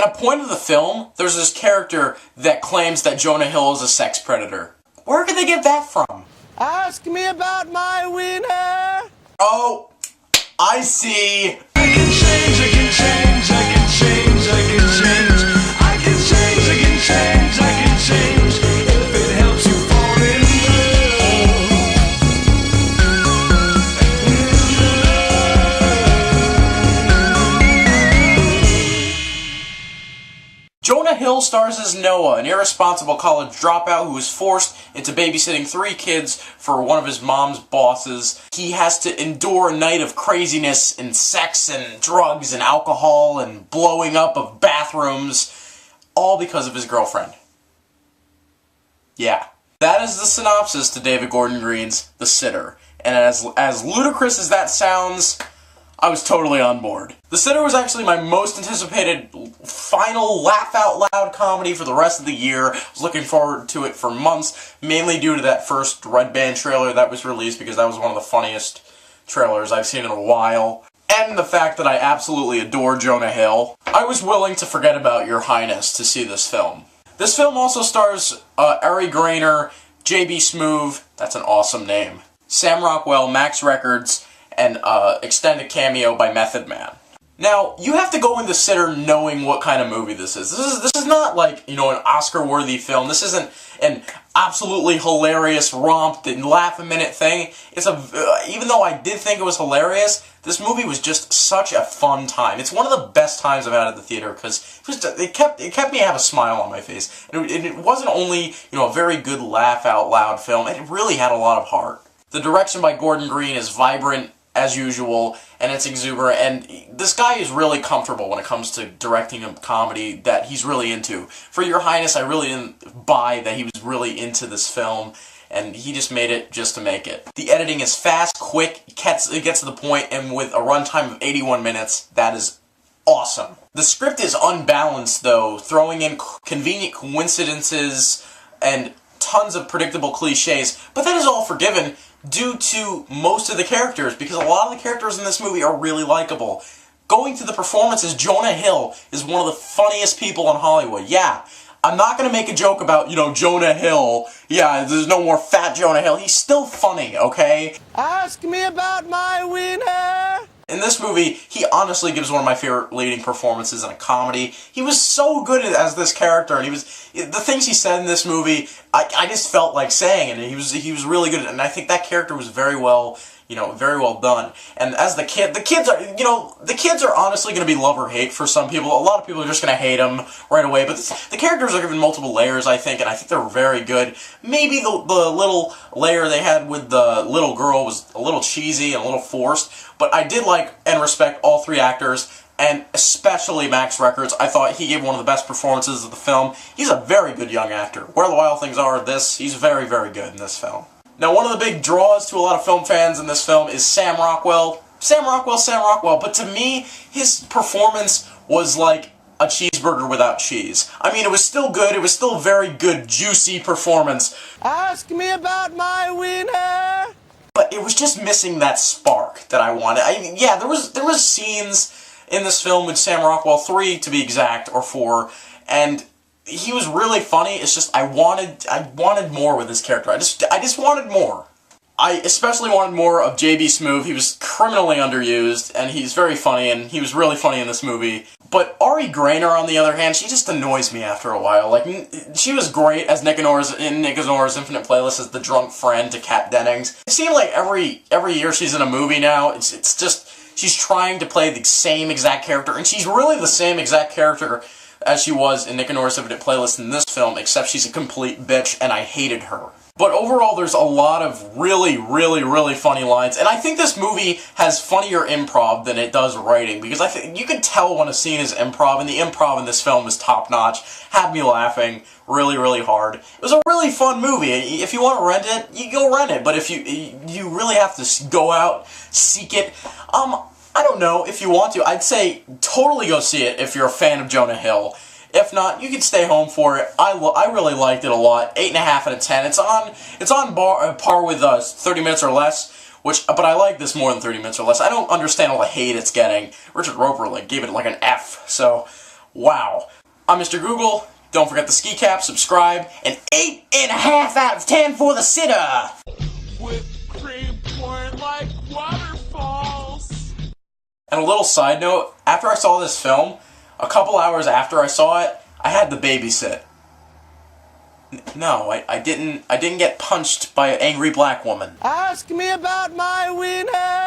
At a point of the film, there's this character that claims that Jonah Hill is a sex predator. Where did they get that from? Ask me about my wiener. Oh, I see. I can change, I can change, I can change, I can change. I can change, I can change, I can change. If it helps you fall in love. Jonah Hill stars as Noah, an irresponsible college dropout who is forced into babysitting 3 kids for one of his mom's bosses. He has to endure a night of craziness and sex and drugs and alcohol and blowing up of bathrooms, all because of his girlfriend. Yeah. That is the synopsis to David Gordon Green's The Sitter. And as ludicrous as that sounds, I was totally on board. The Sitter was actually my most anticipated final laugh-out-loud comedy for the rest of the year. I was looking forward to it for months, mainly due to that first Red Band trailer that was released, because that was one of the funniest trailers I've seen in a while. And the fact that I absolutely adore Jonah Hill. I was willing to forget about Your Highness to see this film. This film also stars Ari Grainer, J.B. Smoove, that's an awesome name, Sam Rockwell, Max Records, and extended cameo by Method Man. Now, you have to go in The Sitter knowing what kind of movie this is. This is not like, you know, an Oscar-worthy film. This isn't an absolutely hilarious romp and laugh-a-minute thing. It's even though I did think it was hilarious, this movie was just such a fun time. It's one of the best times I've had at the theater, because it kept me have a smile on my face. And it wasn't only, you know, a very good laugh-out-loud film, it really had a lot of heart. The direction by Gordon Green is vibrant, as usual, and it's exuberant, and this guy is really comfortable when it comes to directing a comedy that he's really into. For Your Highness, I really didn't buy that he was really into this film, and he just made it just to make it. The editing is fast, quick, it gets to the point, and with a runtime of 81 minutes, that is awesome. The script is unbalanced, though, throwing in convenient coincidences and tons of predictable cliches, but that is all forgiven due to most of the characters, because a lot of the characters in this movie are really likable. Going to the performances, Jonah Hill is one of the funniest people in Hollywood. Yeah, I'm not going to make a joke about, you know, Jonah Hill. Yeah, there's no more fat Jonah Hill. He's still funny, okay? Ask me about my wiener. In this movie, he honestly gives one of my favorite leading performances in a comedy. He was so good as this character, and the things he said in this movie, I just felt like saying, and he was really good, and I think that character was very well done. And as the kids are honestly going to be love or hate for some people. A lot of people are just going to hate him right away, but the characters are given multiple layers, I think, and I think they're very good. Maybe the little layer they had with the little girl was a little cheesy and a little forced, but I did like and respect all 3 actors, and especially Max Records. I thought he gave one of the best performances of the film. He's a very good young actor. Where the Wild Things Are, he's very, very good in this film. Now, one of the big draws to a lot of film fans in this film is Sam Rockwell. Sam Rockwell, but to me, his performance was like a cheeseburger without cheese. I mean, it was still good, it was still a very good, juicy performance. Ask me about my wiener. But it was just missing that spark that I wanted. Yeah, there was scenes in this film with Sam Rockwell, 3 to be exact, or 4, and he was really funny. It's just I wanted more with this character. I just wanted more. I especially wanted more of J.B. Smoove. He was criminally underused, and he's very funny, and he was really funny in this movie. But Ari Grainer, on the other hand, she just annoys me after a while. Like, she was great as Nick and Nora's Infinite Playlist as the drunk friend to Kat Dennings. It seems like every year she's in a movie now, it's just, she's trying to play the same exact character, and she's really the same exact character as she was in Nick and Nora's Infinite Playlist in this film, except she's a complete bitch, and I hated her. But overall, there's a lot of really, really, really funny lines, and I think this movie has funnier improv than it does writing, because I think you could tell when a scene is improv, and the improv in this film is top-notch, had me laughing really, really hard. It was a really fun movie. If you want to rent it, you go rent it, but if you really have to go out, seek it, I don't know, if you want to, I'd say totally go see it if you're a fan of Jonah Hill. If not, you can stay home for it. I really liked it a lot. 8.5 out of 10. It's on par with 30 Minutes or Less, but I like this more than 30 Minutes or Less. I don't understand all the hate it's getting. Richard Roeper gave it like an F. So Wow. I'm Mr. Google. Don't forget the ski cap, subscribe, and 8.5 out of 10 for The Sitter. Whipped cream pouring like waterfalls. And a little side note, after I saw this film, a couple hours after I saw it, I had to babysit. No, I didn't get punched by an angry black woman. Ask me about my wiener.